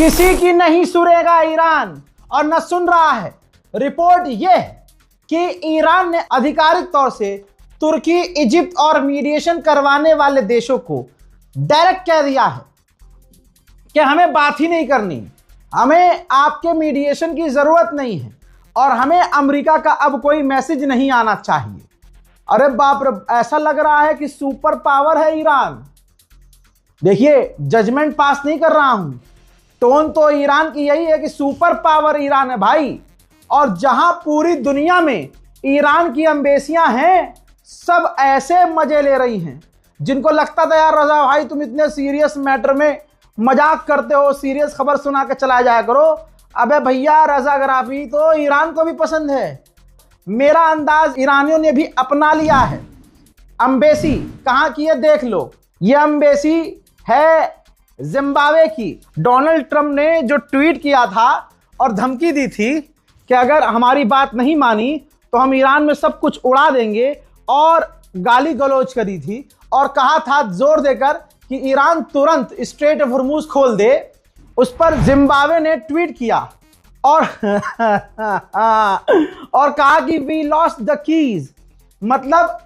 किसी की नहीं सुनेगा ईरान और न सुन रहा है। रिपोर्ट यह है कि ईरान ने आधिकारिक तौर से तुर्की, इजिप्ट और मीडिएशन करवाने वाले देशों को डायरेक्ट कह दिया है कि हमें बात ही नहीं करनी, हमें आपके मीडिएशन की जरूरत नहीं है और हमें अमेरिका का अब कोई मैसेज नहीं आना चाहिए। अरे बाप रे, ऐसा लग रहा है कि सुपर पावर है ईरान। देखिए, जजमेंट पास नहीं कर रहा हूं, टोन तो ईरान की यही है कि सुपर पावर ईरान है भाई। और जहां पूरी दुनिया में ईरान की एम्बेसियां हैं, सब ऐसे मजे ले रही हैं। जिनको लगता था यार रजा भाई तुम इतने सीरियस मैटर में मजाक करते हो, सीरियस खबर सुना के चला जाया करो। अबे भैया, रजाग्राफी तो ईरान को भी पसंद है। मेरा अंदाज ईरानियों ने भी अपना लिया है। एम्बेसी कहाँ की है देख लो, ये एम्बेसी है जिम्बाब्वे की। डोनाल्ड ट्रंप ने जो ट्वीट किया था और धमकी दी थी कि अगर हमारी बात नहीं मानी तो हम ईरान में सब कुछ उड़ा देंगे, और गाली गलौज करी थी और कहा था जोर देकर कि ईरान तुरंत स्ट्रेट ऑफ हॉर्मुज खोल दे। उस पर जिम्बाब्वे ने ट्वीट किया और और कहा कि वी लॉस्ट द कीज। मतलब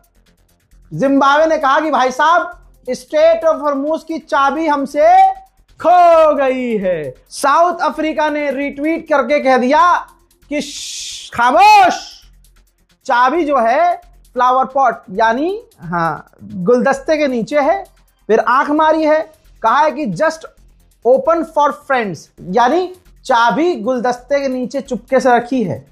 जिम्बाब्वे ने कहा कि भाई साहब, स्ट्रेट ऑफ हॉर्मुज की चाबी हमसे खो गई है। साउथ अफ्रीका ने रिट्वीट करके कह दिया कि खामोश, चाबी जो है फ्लावर पॉट यानी गुलदस्ते के नीचे है। फिर आंख मारी है, कहा है कि जस्ट ओपन फॉर फ्रेंड्स, यानी चाबी गुलदस्ते के नीचे चुपके से रखी है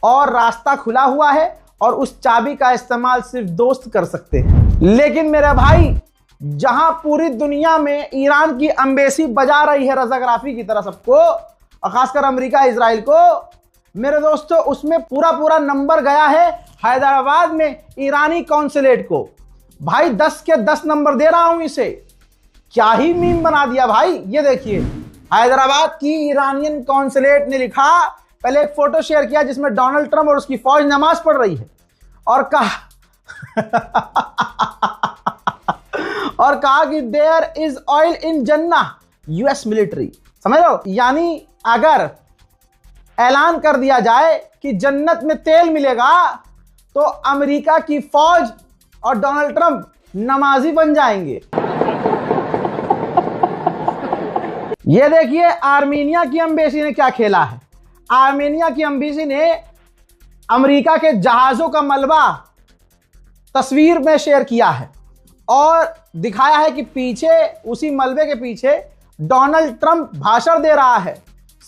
और रास्ता खुला हुआ है और उस चाबी का इस्तेमाल सिर्फ दोस्त कर सकते हैं। लेकिन मेरे भाई, जहां पूरी दुनिया में ईरान की एम्बेसी बजा रही है रजाग्राफी की तरह सबको, और खासकर अमेरिका, इजराइल को, मेरे दोस्तों उसमें पूरा नंबर गया है हैदराबाद में ईरानी कॉन्सुलेट को। भाई 10 के 10 नंबर दे रहा हूं इसे। क्या ही मीम बना दिया भाई। ये देखिए, हैदराबाद की ईरानियन कॉन्सुलेट ने लिखा, पहले एक फोटो शेयर किया जिसमें डोनाल्ड ट्रंप और उसकी फौज नमाज पढ़ रही है और कहा कि देयर इज ऑयल इन जन्ना, यूएस मिलिट्री। समझ लो, यानी अगर ऐलान कर दिया जाए कि जन्नत में तेल मिलेगा तो अमेरिका की फौज और डोनाल्ड ट्रंप नमाजी बन जाएंगे। ये देखिए आर्मेनिया की एम्बेसी ने क्या खेला है। आर्मेनिया की एम्बेसी ने अमेरिका के जहाजों का मलबा तस्वीर में शेयर किया है और दिखाया है कि पीछे, उसी मलबे के पीछे डोनाल्ड ट्रंप भाषण दे रहा है।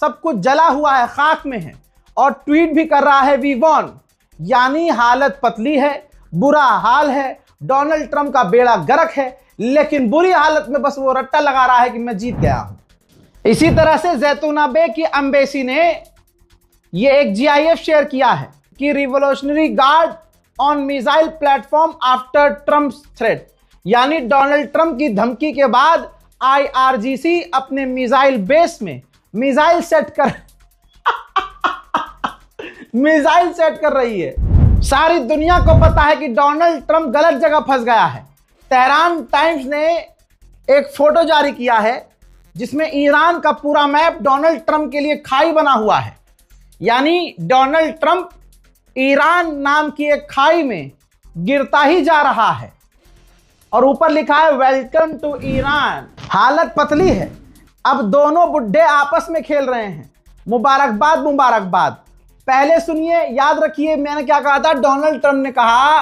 सब कुछ जला हुआ है, खाक में है, और ट्वीट भी कर रहा है वी वॉन, यानी हालत पतली है, बुरा हाल है, डोनाल्ड ट्रंप का बेड़ा गर्क है, लेकिन बुरी हालत में बस वो रट्टा लगा रहा है कि मैं जीत गया हूं। इसी तरह से जैतूना बे की एम्बेसी ने ये एक जीआईएफ शेयर किया है कि revolutionary guard on missile platform after Trump's threat, यानी डोनाल्ड ट्रंप की धमकी के बाद आईआरजीसी अपने मिसाइल बेस में मिसाइल सेट कर रही है। सारी दुनिया को पता है कि डोनाल्ड ट्रंप गलत जगह फंस गया है। तेहरान टाइम्स ने एक फोटो जारी किया है जिसमें ईरान का पूरा मैप डोनाल्ड ट्रंप के लिए खाई बना हुआ है, यानी डोनाल्ड ट्रंप ईरान नाम की एक खाई में गिरता ही जा रहा है और ऊपर लिखा है वेलकम टू ईरान। हालत पतली है। अब दोनों बुड्ढे आपस में खेल रहे हैं। मुबारकबाद मुबारकबाद। पहले सुनिए, याद रखिए मैंने क्या कहा था। डोनाल्ड ट्रंप ने कहा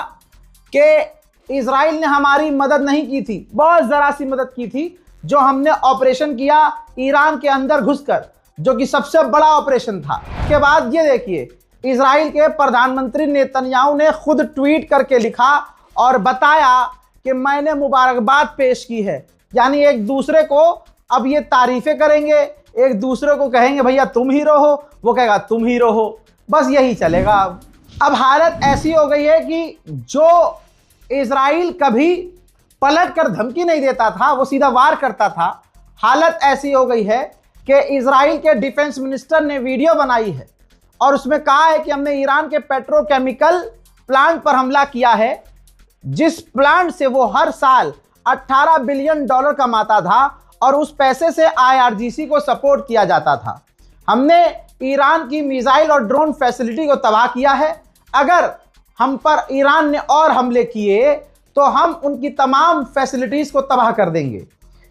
कि इजराइल ने हमारी मदद नहीं की थी, बहुत जरा सी मदद की थी, जो हमने ऑपरेशन किया ईरान के अंदर घुसकर, जो कि सबसे बड़ा ऑपरेशन था। उसके बाद ये देखिए, इजराइल के प्रधानमंत्री नेतन्याहू ने खुद ट्वीट करके लिखा और बताया कि मैंने मुबारकबाद पेश की है, यानी एक दूसरे को अब ये तारीफें करेंगे, एक दूसरे को कहेंगे भैया तुम हीरो हो, वो कहेगा तुम हीरो हो, बस यही चलेगा। अब हालत ऐसी हो गई है कि जो इजराइल कभी पलट कर धमकी नहीं देता था, वो सीधा वार करता था। हालत ऐसी हो गई है कि इजराइल के डिफेंस मिनिस्टर ने वीडियो बनाई है और उसमें कहा है कि हमने ईरान के पेट्रोकेमिकल प्लांट पर हमला किया है, जिस प्लांट से वो हर साल $18 बिलियन कमाता था और उस पैसे से IRGC को सपोर्ट किया जाता था। हमने ईरान की मिसाइल और ड्रोन फैसिलिटी को तबाह किया है। अगर हम पर ईरान ने और हमले किए तो हम उनकी तमाम फैसिलिटीज को तबाह कर देंगे।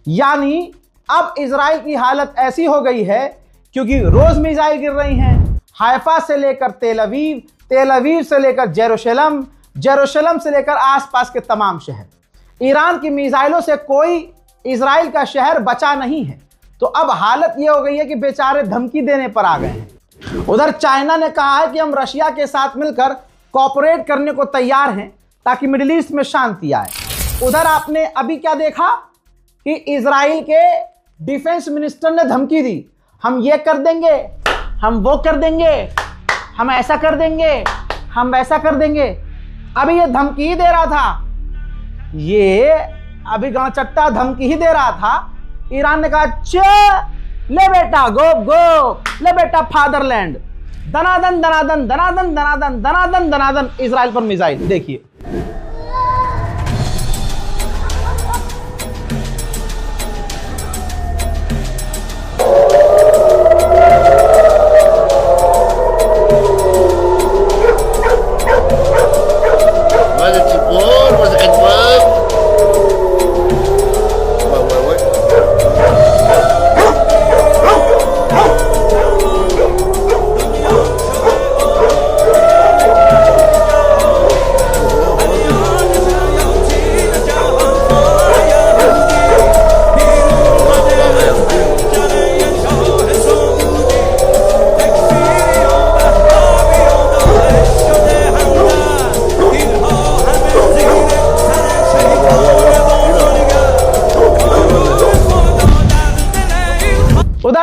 यानी अब इजराइल की हालत ऐसी हो गई है, क्योंकि रोज मिसाइल गिर रही हैं, हाइफा से लेकर तेल अवीव, तेल अवीव से लेकर जेरूशलम, जेरूशलम से लेकर आसपास के तमाम शहर। ईरान की मिसाइलों से कोई इजराइल का शहर बचा नहीं है। तो अब हालत यह हो गई है कि बेचारे धमकी देने पर आ गए हैं। उधर चाइना ने कहा है कि हम रशिया के साथ मिलकर कोऑपरेट करने को तैयार हैं ताकि मिडिल ईस्ट में शांति आए। उधर आपने अभी क्या देखा कि इजराइल के डिफेंस मिनिस्टर ने धमकी दी, हम ये कर देंगे, हम वो कर देंगे, हम ऐसा कर देंगे, हम वैसा कर देंगे। अभी ये धमकी ही दे रहा था, ये अभी गांव चट्टा धमकी ही दे रहा था। ईरान ने कहा ले बेटा गोप गोप, ले बेटा फादरलैंड, दनादन दनादन दनादन दनादन दनादन दनादन इजराइल पर मिसाइल। देखिए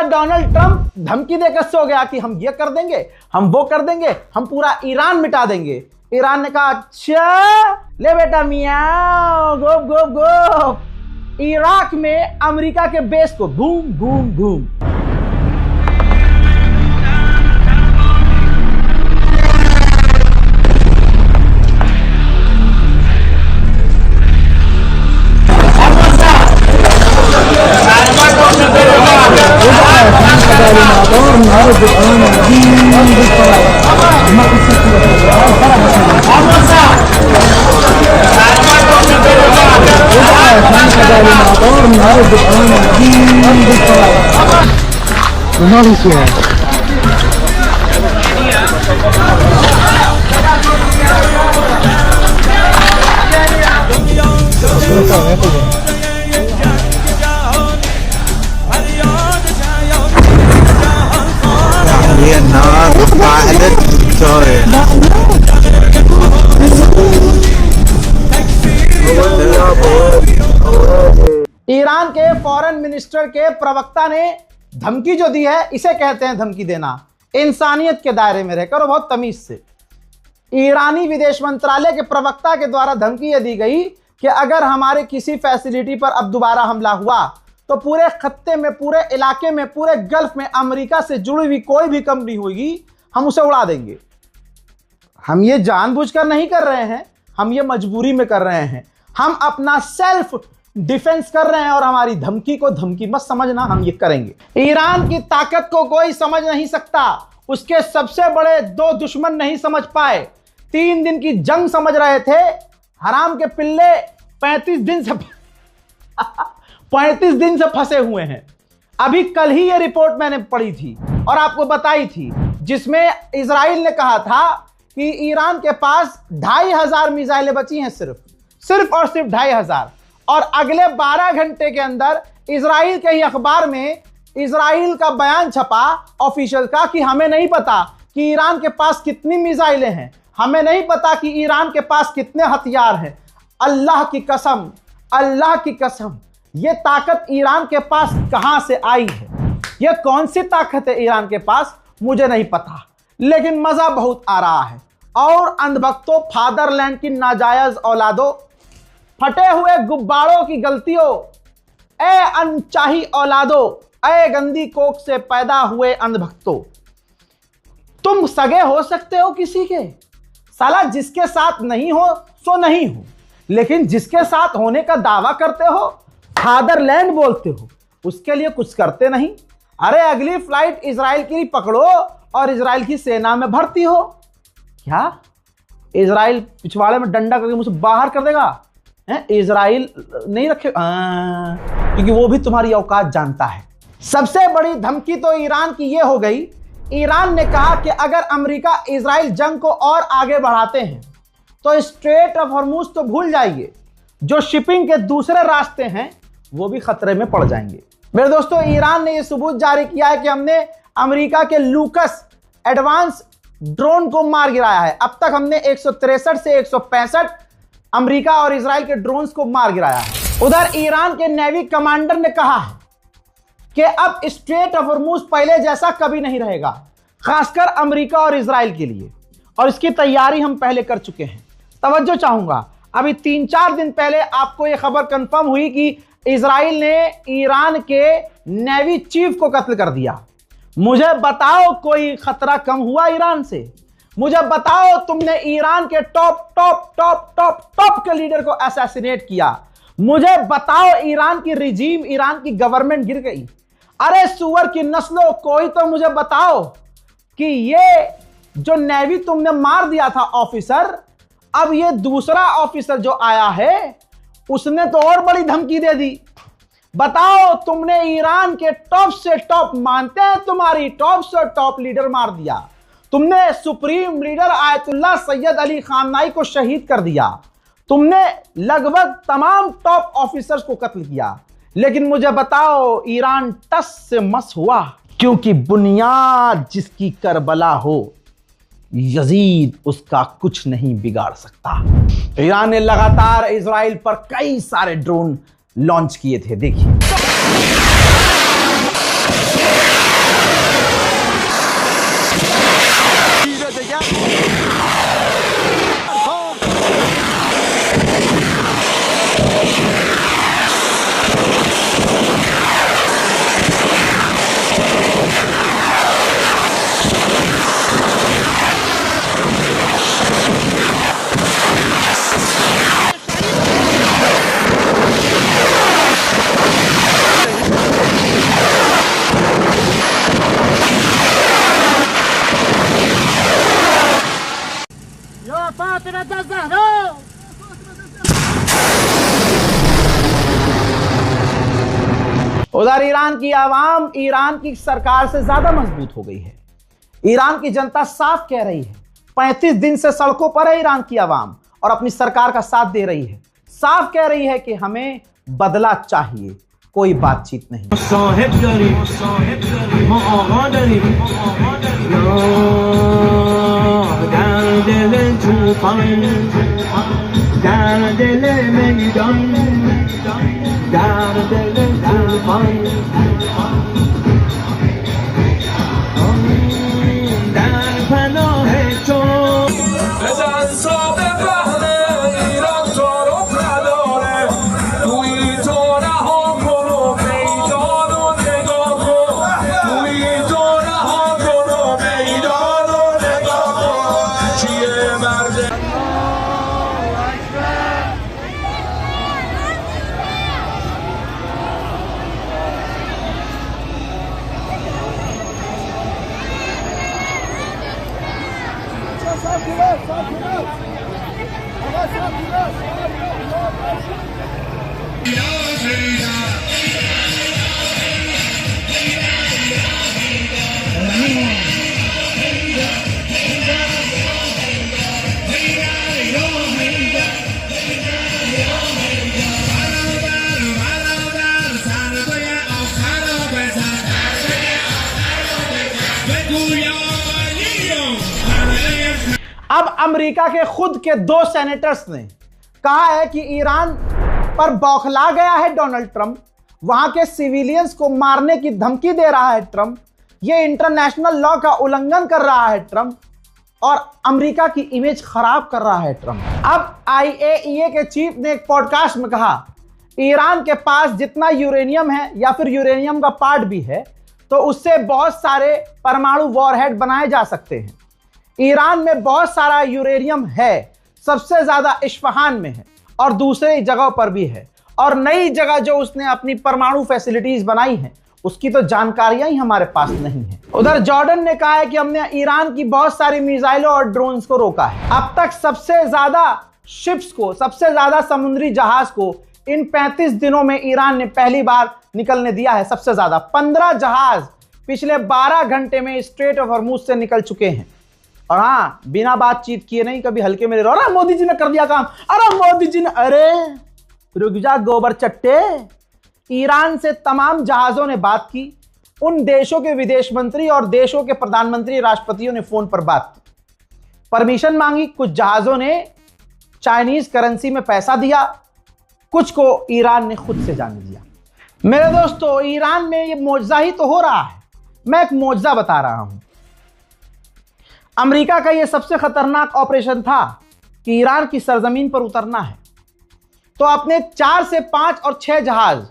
डोनाल्ड ट्रंप धमकी देकर सो गया कि हम ये कर देंगे, हम वो कर देंगे, हम पूरा ईरान मिटा देंगे। ईरान ने कहा अच्छा ले बेटा मियाओ गोप गोप गोप, इराक में अमेरिका के बेस को घूम घूम घूम। ईरान के फॉरेन मिनिस्टर के प्रवक्ता ने धमकी जो दी है, इसे कहते हैं धमकी देना। इंसानियत के दायरे में रहकर और बहुत तमीज से ईरानी विदेश मंत्रालय के प्रवक्ता के द्वारा धमकी यह दी गई कि अगर हमारे किसी फैसिलिटी पर अब दोबारा हमला हुआ तो पूरे खत्ते में, पूरे इलाके में, पूरे गल्फ में अमेरिका से जुड़ी हुई कोई भी कंपनी होगी, हम उसे उड़ा देंगे। हम ये जानबूझकर नहीं कर रहे हैं, हम ये मजबूरी में कर रहे हैं। हम अपना सेल्फ डिफेंस कर रहे हैं और हमारी धमकी को धमकी मत समझना, हम ये करेंगे। ईरान की ताकत को कोई समझ नहीं सकता, उसके सबसे बड़े दो दुश्मन नहीं समझ पाए। 3 दिन की जंग समझ रहे थे, हराम के पिल्ले 35 दिन से फंसे हुए हैं। अभी कल ही ये रिपोर्ट मैंने पढ़ी थी और आपको बताई थी, जिसमें इजराइल ने कहा था कि ईरान के पास 2500 मिसाइलें बची हैं, सिर्फ और सिर्फ 2500। और अगले 12 घंटे के अंदर इजराइल के ही अखबार में इजराइल का बयान छपा ऑफिशियल का कि हमें नहीं पता कि ईरान के पास कितनी मिसाइलें हैं, हमें नहीं पता कि ईरान के पास कितने हथियार हैं। अल्लाह की कसम, अल्लाह की कसम, ये ताकत ईरान के पास कहां से आई है, ये कौन सी ताकत है ईरान के पास, मुझे नहीं पता, लेकिन मजा बहुत आ रहा है। और अंधभक्तों, फादरलैंड की नाजायज औलादों, फटे हुए गुब्बारों की गलतियों, ए अनचाही औलादों, ए गंदी कोख से पैदा हुए अंधभक्तों, तुम सगे हो सकते हो किसी के, साला जिसके साथ नहीं हो सो नहीं हो, लेकिन जिसके साथ होने का दावा करते हो, फादरलैंड बोलते हो, उसके लिए कुछ करते नहीं। अरे अगली फ्लाइट इजराइल की पकड़ो और इजराइल की सेना में भर्ती हो। क्या इजराइल पिछवाड़े में डंडा करके मुझसे बाहर कर देगा? इजराइल नहीं रखे, क्योंकि वो भी तुम्हारी औकात जानता है। सबसे बड़ी धमकी तो ईरान की ये हो गई, ईरान ने कहा कि अगर अमेरिका इजराइल जंग को और आगे बढ़ाते हैं तो स्ट्रेट ऑफ हॉर्मुज तो भूल जाइए, जो शिपिंग के दूसरे रास्ते हैं वो भी खतरे में पड़ जाएंगे। मेरे दोस्तों, ईरान ने यह सबूत जारी किया है कि हमने अमेरिका के लूकस एडवांस ड्रोन को मार गिराया है। अब तक हमने 163 से 165 अमेरिका और इजराइल के ड्रोन्स को मार गिराया है। उधर ईरान के नेवी कमांडर ने कहा है कि अब स्ट्रेट ऑफ हॉर्मुज पहले जैसा कभी नहीं रहेगा, खासकर अमेरिका और इजराइल के लिए, और इसकी तैयारी हम पहले कर चुके हैं। तवज्जो चाहूंगा, अभी 3-4 दिन पहले आपको यह खबर कंफर्म हुई कि इजराइल ने ईरान के नेवी चीफ को कत्ल कर दिया। मुझे बताओ कोई खतरा कम हुआ ईरान से? मुझे बताओ तुमने ईरान के टॉप के लीडर को असैसिनेट किया। मुझे बताओ ईरान की रिजीम, ईरान की गवर्नमेंट गिर गई। अरे सुअर की नस्लों, कोई तो मुझे बताओ कि ये जो नेवी तुमने मार दिया था ऑफिसर, अब ये दूसरा ऑफिसर जो आया है उसने तो और बड़ी धमकी दे दी। बताओ, तुमने ईरान के टॉप से टॉप, मानते हैं तुम्हारी टॉप से टॉप लीडर मार दिया। तुमने supreme leader Ayatollah Syed Ali खामनाई को शहीद कर दिया। तुमने लगभग तमाम टॉप ऑफिसर्स को कत्ल किया। लेकिन मुझे बताओ, ईरान टस से मस हुआ, क्योंकि बुनियाद जिसकी करबला हो, यजीद उसका कुछ नहीं बिगाड़ सकता। ईरान ने लगातार इजराइल पर कई सारे ड्रोन लॉन्च किए थे। देखिए, उधर ईरान की आवाम ईरान की सरकार से ज्यादा मजबूत हो गई है। ईरान की जनता साफ कह रही है, 35 दिन से सड़कों पर है ईरान की आवाम और अपनी सरकार का साथ दे रही है। साफ कह रही है कि हमें बदला चाहिए, कोई बातचीत नहीं। अब अमेरिका के खुद के 2 सेनेटर्स ने कहा है कि ईरान पर बौखला गया है डोनाल्ड ट्रंप, वहां के सिविलियंस को मारने की धमकी दे रहा है ट्रंप, ये इंटरनेशनल लॉ का उल्लंघन कर रहा है ट्रंप और अमेरिका की इमेज खराब कर रहा है ट्रंप। अब IAEA के चीफ ने एक पॉडकास्ट में कहा, ईरान के पास जितना यूरेनियम है या फिर यूरेनियम का पार्ट भी है, तो उससे बहुत सारे परमाणु वॉरहेड बनाए जा सकते हैं। ईरान में बहुत सारा यूरेनियम है, सबसे ज्यादा इस्फहान में है और दूसरे जगहों पर भी है, और नई जगह जो उसने अपनी परमाणु फैसिलिटीज बनाई हैं उसकी तो जानकारियां ही हमारे पास नहीं है। उधर जॉर्डन ने कहा है कि हमने ईरान की बहुत सारी मिसाइलों और ड्रोन्स को रोका है। अब तक सबसे ज्यादा शिप्स को, सबसे ज्यादा समुद्री जहाज को इन 35 दिनों में ईरान ने पहली बार निकलने दिया है। सबसे ज्यादा 15 जहाज पिछले 12 घंटे में स्ट्रेट ऑफ हॉर्मुज से निकल चुके हैं। और हाँ, बिना बातचीत किए नहीं, कभी हल्के में अरे मोदी जी ने कर दिया काम, अरे मोदी जी ने, अरे रुक जा गोबर चट्टे। ईरान से तमाम जहाजों ने बात की। उन देशों के विदेश मंत्री और देशों के प्रधानमंत्री, राष्ट्रपतियों ने फोन पर बात की, परमिशन मांगी। कुछ जहाजों ने चाइनीज करेंसी में पैसा दिया, कुछ को ईरान ने खुद से जाने दिया। मेरे दोस्तों, ईरान में ये मौजज़ा ही तो हो रहा है। मैं एक मौजज़ा बता रहा हूं। अमेरिका का ये सबसे खतरनाक ऑपरेशन था कि ईरान की सरजमीन पर उतरना है, तो अपने 4 से 5 और 6 जहाज,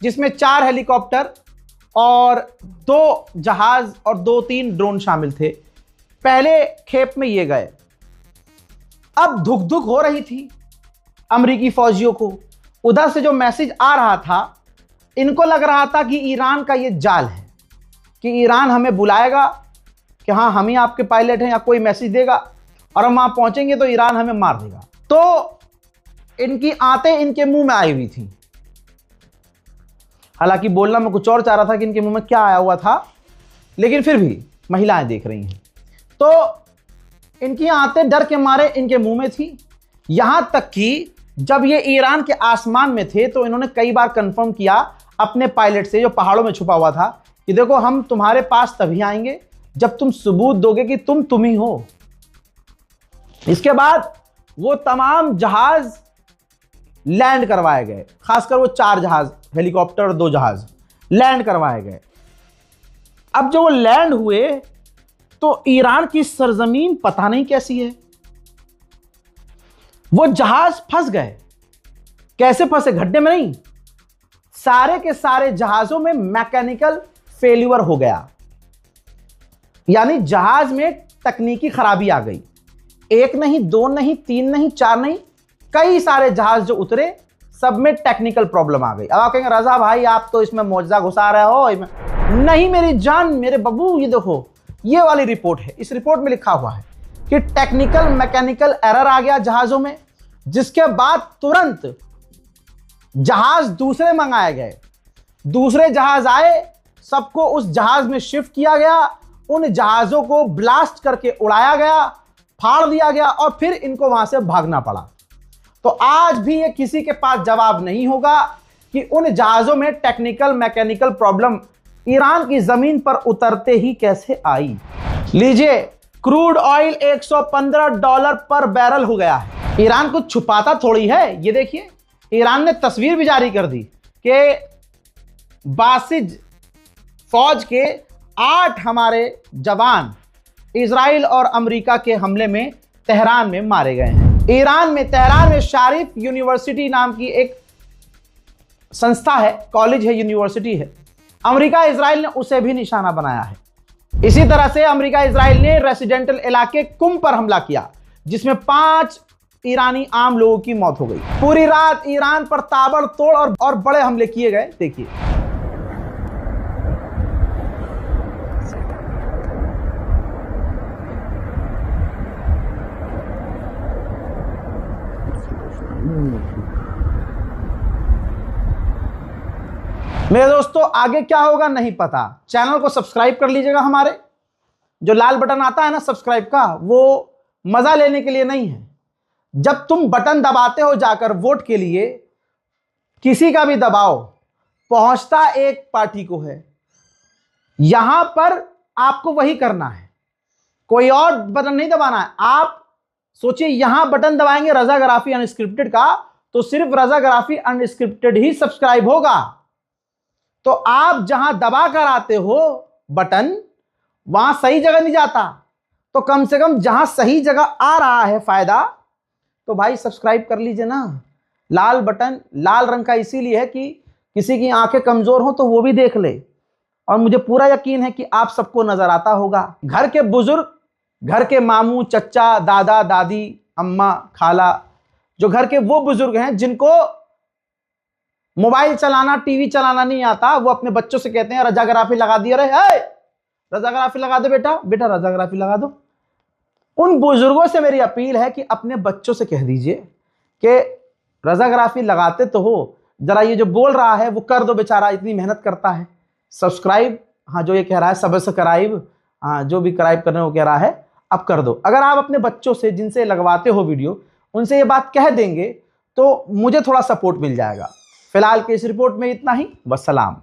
जिसमें 4 हेलीकॉप्टर और 2 जहाज और 2-3 ड्रोन शामिल थे, पहले खेप में ये गए। अब धुक धुक हो रही थी अमेरिकी फौजियों को। उधर से जो मैसेज आ रहा था, इनको लग रहा था कि ईरान का ये जाल है, कि ईरान हमें बुलाएगा कि हाँ हम ही आपके पायलट हैं, या कोई मैसेज देगा और हम वहां पहुंचेंगे तो ईरान हमें मार देगा। तो इनकी आंतें इनके मुंह में आई हुई थी। हालांकि बोलना मैं कुछ और चाह रहा था कि इनके मुंह में क्या आया हुआ था, लेकिन फिर भी महिलाएं देख रही हैं, तो इनकी आंतें डर के मारे इनके मुंह में थी। यहां तक कि जब ये ईरान के आसमान में थे तो इन्होंने कई बार कंफर्म किया अपने पायलट से, जो पहाड़ों में छुपा हुआ था, कि देखो हम तुम्हारे पास तभी आएंगे जब तुम सबूत दोगे कि तुम ही हो। इसके बाद वो तमाम जहाज लैंड करवाए गए, खासकर वो 4 जहाज, हेलीकॉप्टर और 2 जहाज लैंड करवाए गए। अब जो वो लैंड हुए तो ईरान की सरजमीन पता नहीं कैसी है, वो जहाज फंस गए। कैसे फंसे? गड्ढे में नहीं, सारे के सारे जहाजों में मैकेनिकल फेल्यूर हो गया, यानी जहाज में तकनीकी खराबी आ गई। 1 नहीं, 2 नहीं, 3 नहीं, 4 नहीं, कई सारे जहाज जो उतरे सब में टेक्निकल प्रॉब्लम आ गई। अब आप कहेंगे रजा भाई आप तो इसमें मौजज़ा घुसा रहे हो। नहीं मेरी जान, मेरे बब्बू, ये देखो ये वाली रिपोर्ट है। इस रिपोर्ट में लिखा हुआ है कि टेक्निकल मैकेनिकल एरर आ गया जहाजों में, जिसके बाद तुरंत जहाज दूसरे मंगाए गए। दूसरे जहाज आए, सबको उस जहाज में शिफ्ट किया गया, उन जहाजों को ब्लास्ट करके उड़ाया गया, फाड़ दिया गया और फिर इनको वहां से भागना पड़ा। तो आज भी ये किसी के पास जवाब नहीं होगा कि उन जहाजों में टेक्निकल मैकेनिकल प्रॉब्लम ईरान की जमीन पर उतरते ही कैसे आई। लीजिए, क्रूड ऑयल $115 पर बैरल हो गया है। ईरान कुछ छुपाता थोड़ी है। ये देखिए, ईरान ने तस्वीर भी जारी कर दी कि बासिज फौज के 8 हमारे जवान इजराइल और अमेरिका के हमले में तेहरान में मारे गए हैं। ईरान में तेहरान में शारिफ यूनिवर्सिटी नाम की एक संस्था है, कॉलेज है, यूनिवर्सिटी है। अमेरिका इजराइल ने उसे भी निशाना बनाया है। इसी तरह से अमेरिका इजराइल ने रेसिडेंटल इलाके कुम पर हमला किया, जिसमें 5 ईरानी आम लोगों की मौत हो गई। पूरी रात ईरान पर ताबड़तोड़ और बड़े हमले किए गए। देखिए, मेरे दोस्तों आगे क्या होगा नहीं पता। चैनल को सब्सक्राइब कर लीजिएगा। हमारे जो लाल बटन आता है ना सब्सक्राइब का, वो मजा लेने के लिए नहीं है। जब तुम बटन दबाते हो जाकर वोट के लिए, किसी का भी दबाओ, पहुंचता एक पार्टी को है। यहां पर आपको वही करना है, कोई और बटन नहीं दबाना है। आप सोचिए, यहां बटन दबाएंगे रजाग्राफी अनस्क्रिप्टेड का, तो सिर्फ रजाग्राफी अनस्क्रिप्टेड ही सब्सक्राइब होगा। तो आप जहां दबा कर आते हो बटन, वहां सही जगह नहीं जाता। तो कम से कम जहां सही जगह आ रहा है फायदा, तो भाई सब्सक्राइब कर लीजिए ना। लाल बटन लाल रंग का इसीलिए है कि किसी की आंखें कमजोर हो तो वो भी देख ले। और मुझे पूरा यकीन है कि आप सबको नजर आता होगा। घर के बुजुर्ग, घर के मामू, चचा, दादा, दादी, अम्मा, खाला, जो घर के वो बुजुर्ग हैं जिनको मोबाइल चलाना, टीवी चलाना नहीं आता, वो अपने बच्चों से कहते हैं रजाग्राफी लगा दिया रे, रजाग्राफी लगा दो बेटा, बेटा रजाग्राफी लगा दो। उन बुजुर्गों से मेरी अपील है कि अपने बच्चों से कह दीजिए कि रजाग्राफी लगाते तो हो, जरा ये जो बोल रहा है वो कर दो, बेचारा इतनी मेहनत करता है। सब्सक्राइब, हाँ जो ये कह रहा है सब्सक्राइब, हाँ जो भी क्राइब करने वो कह रहा है, अब कर दो। अगर आप अपने बच्चों से जिनसे लगवाते हो वीडियो, उनसे ये बात कह देंगे तो मुझे थोड़ा सपोर्ट मिल जाएगा। फिलहाल के इस रिपोर्ट में इतना ही, वस्सलाम।